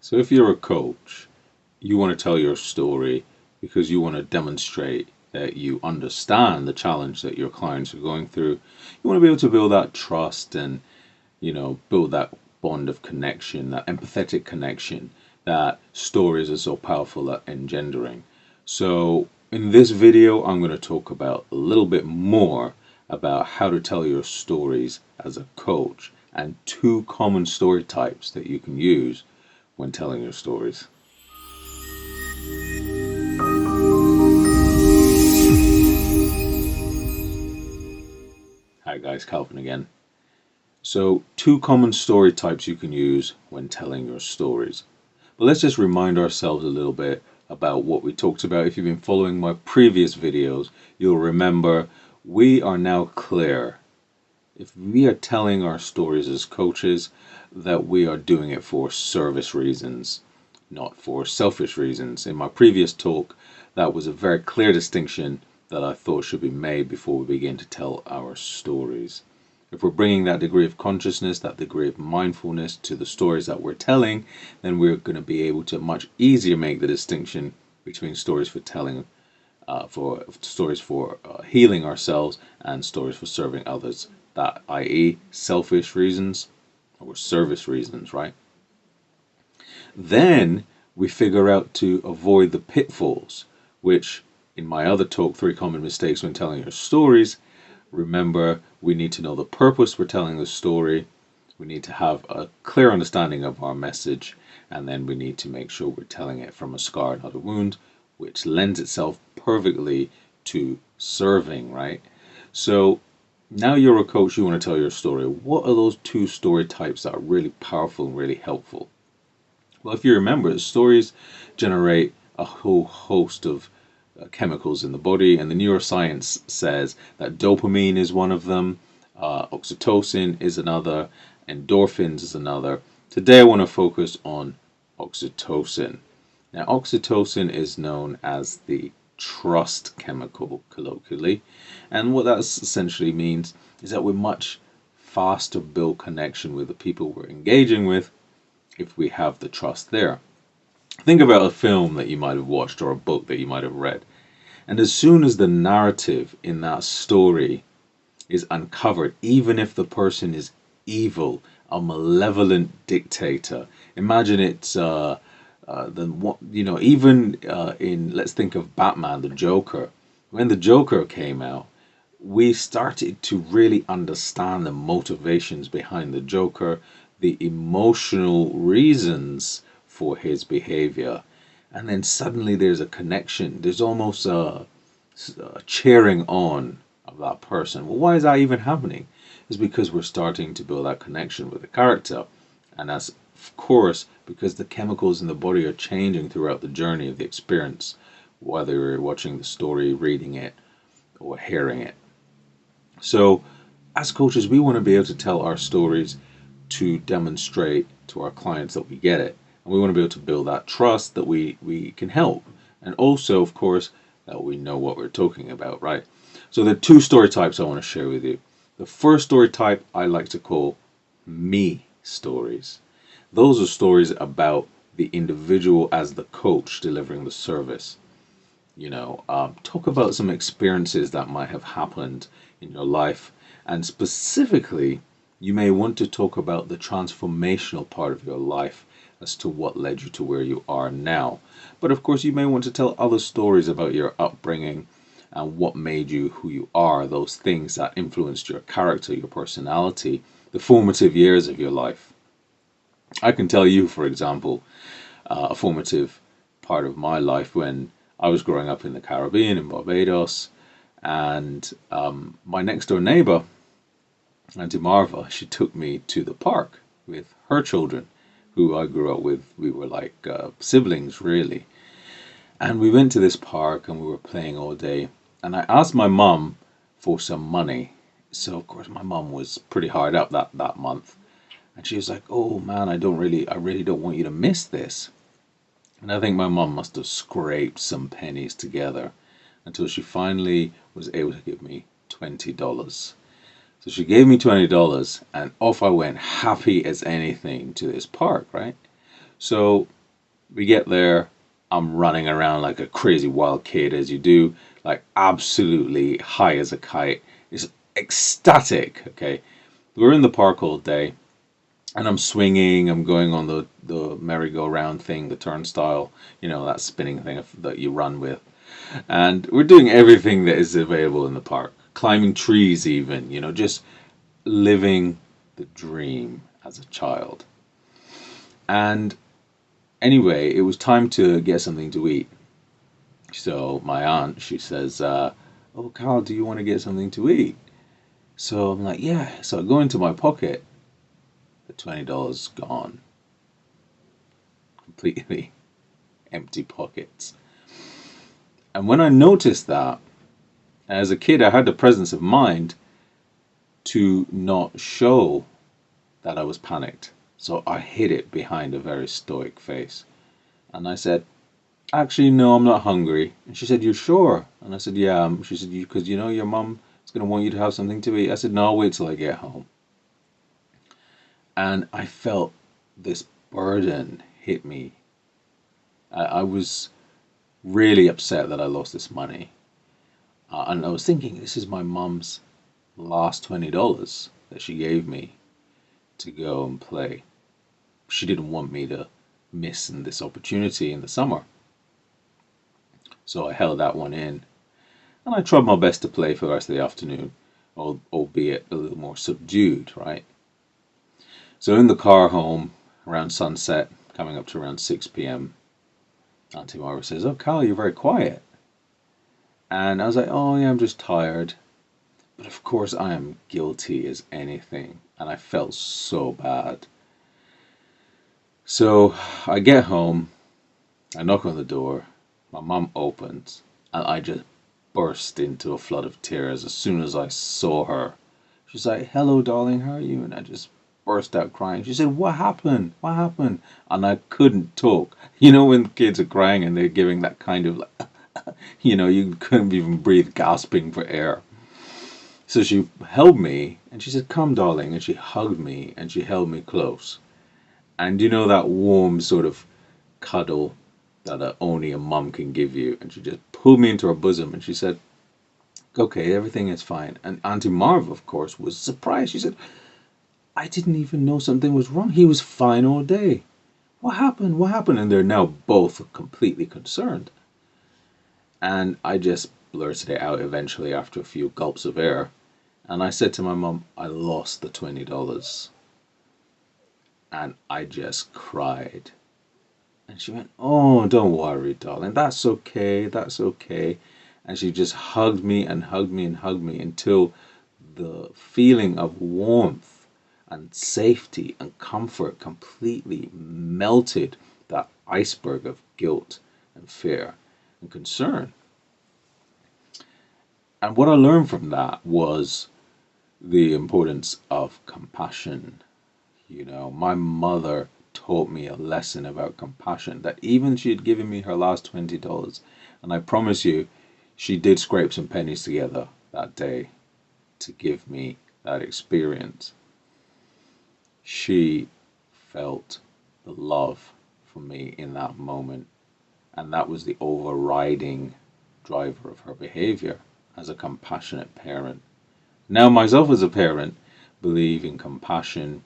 So if you're a coach, you want to tell your story because you want to demonstrate that you understand the challenge that your clients are going through. You want to be able to build that trust and, build that bond of connection, that empathetic connection that stories are so powerful at engendering. So in this video, I'm going to talk about a little bit more about how to tell your stories as a coach and two common story types that you can use when telling your stories. Hi guys, Calvin again. So, two common story types you can use when telling your stories. But let's just remind ourselves a little bit about what we talked about. If you've been following my previous videos, you'll remember we are now clear. If we are telling our stories as coaches, that we are doing it for service reasons, not for selfish reasons. In my previous talk, that was a very clear distinction that I thought should be made before we begin to tell our stories. If we're bringing that degree of consciousness, that degree of mindfulness to the stories that we're telling, then we're going to be able to much easier make the distinction between stories for telling, for stories for healing ourselves and stories for serving others. That, i.e., selfish reasons or service reasons, right? Then we figure out to avoid the pitfalls, which in my other talk, 3 Common Mistakes When Telling Your Stories, remember, we need to know the purpose we're telling the story, we need to have a clear understanding of our message, and then we need to make sure we're telling it from a scar, not a wound, which lends itself perfectly to serving, right? So now you're a coach, you want to tell your story. What are those two story types that are really powerful and really helpful? Well, if you remember, stories generate a whole host of chemicals in the body, and the neuroscience says that dopamine is one of them, oxytocin is another, endorphins is another. Today I want to focus on oxytocin. Now, oxytocin is known as the trust chemical colloquially, and what that essentially means is that we're much faster build connection with the people we're engaging with if we have the trust there. Think about a film that you might have watched or a book that you might have read. And as soon as the narrative in that story is uncovered, even if the person is evil, a malevolent dictator, imagine it's even let's think of Batman, the Joker. When the Joker came out, we started to really understand the motivations behind the Joker, the emotional reasons for his behavior, and then suddenly there's a connection. There's almost a cheering on of that person. Well, why is that even happening? It's because we're starting to build that connection with the character, and that's of course because the chemicals in the body are changing throughout the journey of the experience, whether you're watching the story, reading it, or hearing it. So as coaches, we want to be able to tell our stories to demonstrate to our clients that we get it. And we want to be able to build that trust that we can help. And also, of course, that we know what we're talking about, right? So there are two story types I want to share with you. The first story type I like to call me stories. Those are stories about the individual as the coach delivering the service. Talk about some experiences that might have happened in your life, and specifically you may want to talk about the transformational part of your life as to what led you to where you are now. But of course you may want to tell other stories about your upbringing and what made you who you are, those things that influenced your character, your personality, the formative years of your life. I can tell you, for example, a formative part of my life when I was growing up in the Caribbean, in Barbados, and my next door neighbor, Auntie Marva, she took me to the park with her children, who I grew up with. We were like siblings, really. And we went to this park and we were playing all day. And I asked my mum for some money. So, of course, my mum was pretty hard up that month. And she was like, oh man, I really don't want you to miss this. And I think my mum must have scraped some pennies together until she finally was able to give me $20. So she gave me $20 and off I went, happy as anything, to this park, right? So We get there. I'm running around like a crazy wild kid, as you do, like absolutely high as a kite. It's ecstatic. Okay, we're in the park all day, and I'm swinging. I'm going on the merry-go-round thing, the turnstile, that spinning thing that you run with, and we're doing everything that is available in the park, climbing trees, even, just living the dream as a child. And anyway, it was time to get something to eat. So my aunt, she says, "Oh, Carl, do you want to get something to eat?" So I'm like, "Yeah." So I go into my pocket, the $20 gone, completely empty pockets. And when I noticed that, as a kid, I had the presence of mind to not show that I was panicked. So I hid it behind a very stoic face. And I said, "Actually, no, I'm not hungry." And she said, "You sure?" And I said, "Yeah." She said, "Because your mum is going to want you to have something to eat." I said, "No, I'll wait till I get home." And I felt this burden hit me. I was really upset that I lost this money. And I was thinking, this is my mum's last $20 that she gave me to go and play. She didn't want me to miss this opportunity in the summer. So I held that one in. And I tried my best to play for the rest of the afternoon, albeit a little more subdued, right? So in the car home, around sunset, coming up to around 6 p.m., Auntie Margaret says, "Oh, Carl, you're very quiet." And I was like, "Oh, yeah, I'm just tired." But of course, I am guilty as anything. And I felt so bad. So I get home, I knock on the door, my mum opens, and I just burst into a flood of tears as soon as I saw her. She's like, "Hello, darling, how are you?" And I just burst out crying. She said, "What happened? What happened?" And I couldn't talk. You know, when kids are crying and they're giving that kind of, like, you couldn't even breathe, gasping for air. So she held me and she said, "Come, darling." And she hugged me and she held me close. And that warm sort of cuddle that only a mum can give you. And she just pulled me into her bosom and she said, "Okay, everything is fine." And Auntie Marv, of course, was surprised. She said, "I didn't even know something was wrong. He was fine all day. What happened? What happened?" And they're now both completely concerned. And I just blurted it out eventually after a few gulps of air. And I said to my mum, "I lost the $20." And I just cried. And she went, "Oh, don't worry, darling. That's okay. That's okay." And she just hugged me and hugged me and hugged me until the feeling of warmth and safety and comfort completely melted that iceberg of guilt and fear and concern. And what I learned from that was the importance of compassion. My mother taught me a lesson about compassion that even she had given me her last $20. And I promise you, she did scrape some pennies together that day to give me that experience. She felt the love for me in that moment. And that was the overriding driver of her behavior as a compassionate parent. Now, myself as a parent, believe in compassion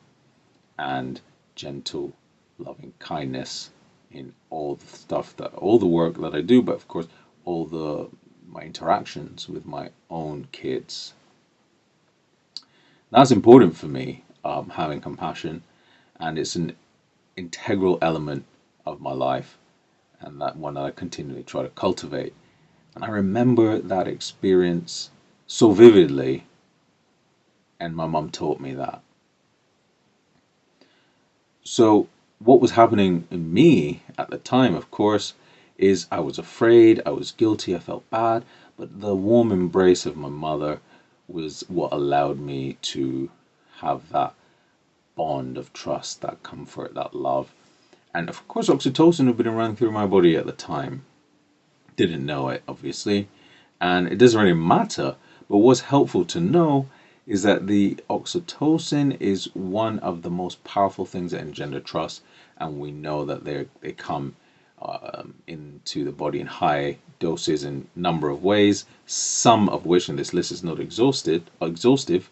and gentle, loving kindness in all the work that I do, but of course, all my interactions with my own kids. That's important for me, having compassion, and it's an integral element of my life, and that one that I continually try to cultivate. And I remember that experience so vividly, and my mum taught me that. So, what was happening in me at the time, of course, is I was afraid, I was guilty, I felt bad, but the warm embrace of my mother was what allowed me to have that bond of trust, that comfort, that love. And of course, oxytocin had been running through my body at the time. Didn't know it, obviously, and it doesn't really matter. But what's helpful to know is that the oxytocin is one of the most powerful things that engender trust, and we know that they come into the body in high doses in a number of ways, some of which, and this list is not exhaustive,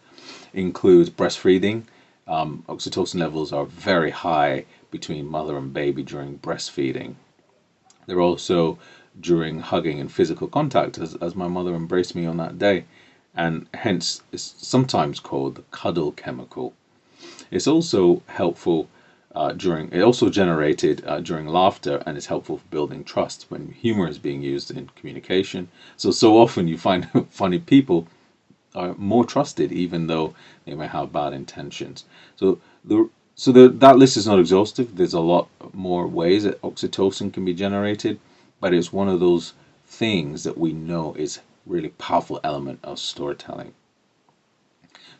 includes breastfeeding. Oxytocin levels are very high between mother and baby during breastfeeding. They're also during hugging and physical contact, as my mother embraced me on that day, and hence is sometimes called the cuddle chemical. It's also helpful it also generated during laughter, and is helpful for building trust when humor is being used in communication. So often you find funny people are more trusted, even though they may have bad intentions. So that list is not exhaustive. There's a lot more ways that oxytocin can be generated, but it's one of those things that we know is really powerful element of storytelling.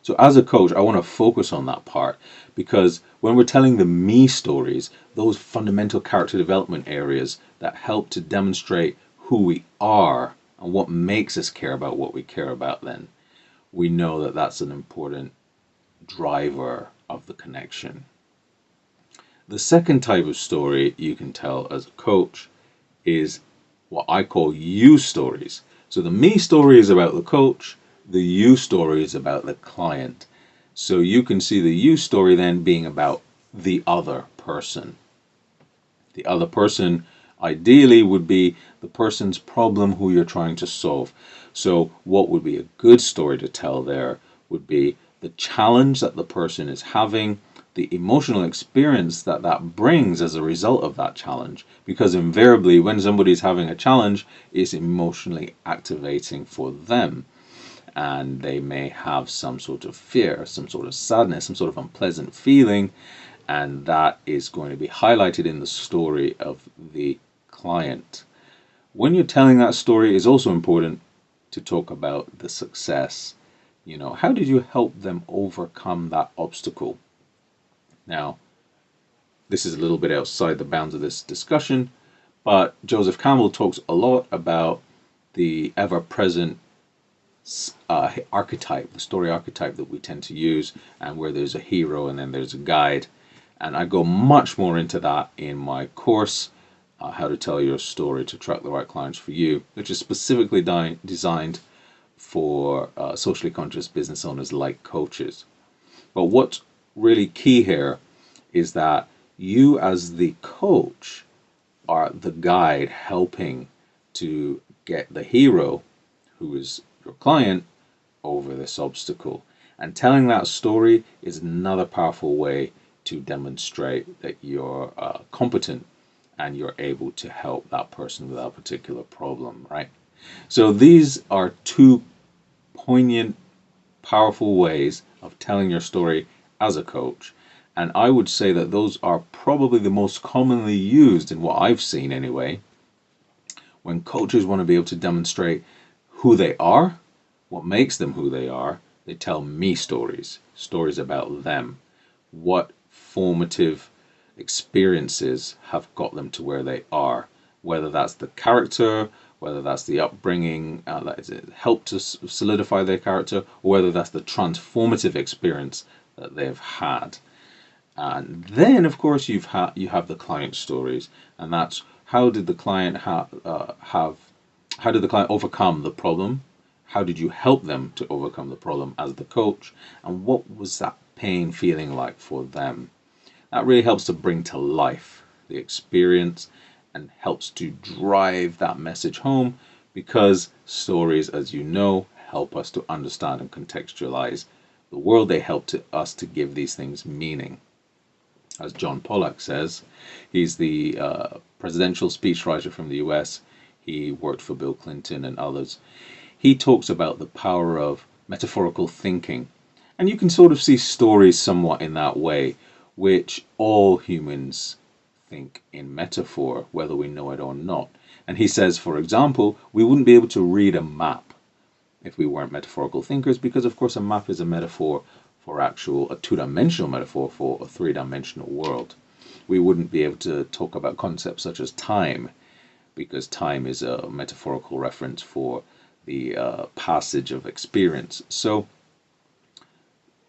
So as a coach, I want to focus on that part, because when we're telling the me stories, those fundamental character development areas that help to demonstrate who we are and what makes us care about what we care about, then we know that that's an important driver of the connection. The second type of story you can tell as a coach is what I call you stories. So the me story is about the coach, the you story is about the client. So you can see the you story then being about the other person. The other person ideally would be the person's problem who you're trying to solve. So what would be a good story to tell there would be the challenge that the person is having, the emotional experience that that brings as a result of that challenge. Because invariably, when somebody's having a challenge, it's emotionally activating for them. And they may have some sort of fear, some sort of sadness, some sort of unpleasant feeling, and that is going to be highlighted in the story of the client. When you're telling that story, it's also important to talk about the success. How did you help them overcome that obstacle? Now, this is a little bit outside the bounds of this discussion, but Joseph Campbell talks a lot about the ever-present archetype, the story archetype that we tend to use, and where there's a hero and then there's a guide. And I go much more into that in my course, How to Tell Your Story to Attract the Right Clients for You, which is specifically designed for socially conscious business owners like coaches. But what's really key here is that you, as the coach, are the guide helping to get the hero, who is your client, over this obstacle. And telling that story is another powerful way to demonstrate that you're competent and you're able to help that person with that particular problem, right? So these are two poignant, powerful ways of telling your story as a coach. And I would say that those are probably the most commonly used in what I've seen anyway, when coaches want to be able to demonstrate who they are, what makes them who they are. They tell me stories, stories about them, what formative experiences have got them to where they are, whether that's the character, whether that's the upbringing that has helped to solidify their character, or whether that's the transformative experience that they've had. And then, of course, you have the client stories, and that's how did the client how did the client overcome the problem? How did you help them to overcome the problem as the coach? And what was that pain feeling like for them? That really helps to bring to life the experience and helps to drive that message home, because stories, as you know, help us to understand and contextualize the world. They help us to give these things meaning. As John Pollack says, he's the presidential speechwriter from the US. He worked for Bill Clinton and others. He talks about the power of metaphorical thinking. And you can sort of see stories somewhat in that way, which all humans think in metaphor, whether we know it or not. And he says, for example, we wouldn't be able to read a map if we weren't metaphorical thinkers, because of course a map is a metaphor for a two-dimensional metaphor for a three-dimensional world. We wouldn't be able to talk about concepts such as time, because time is a metaphorical reference for the passage of experience. So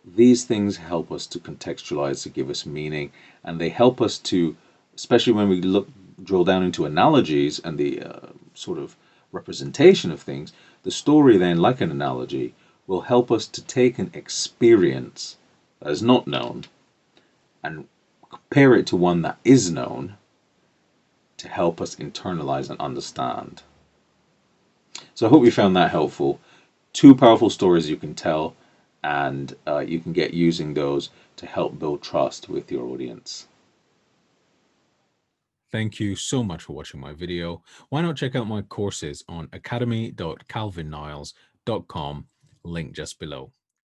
these things help us to contextualize, to give us meaning, and they help us to, especially when we drill down into analogies and the sort of representation of things, the story then, like an analogy, will help us to take an experience that is not known and compare it to one that is known to help us internalize and understand. So I hope you found that helpful. Two powerful stories you can tell, and you can get using those to help build trust with your audience. Thank you so much for watching my video. Why not check out my courses on academy.calvinniles.com, link just below.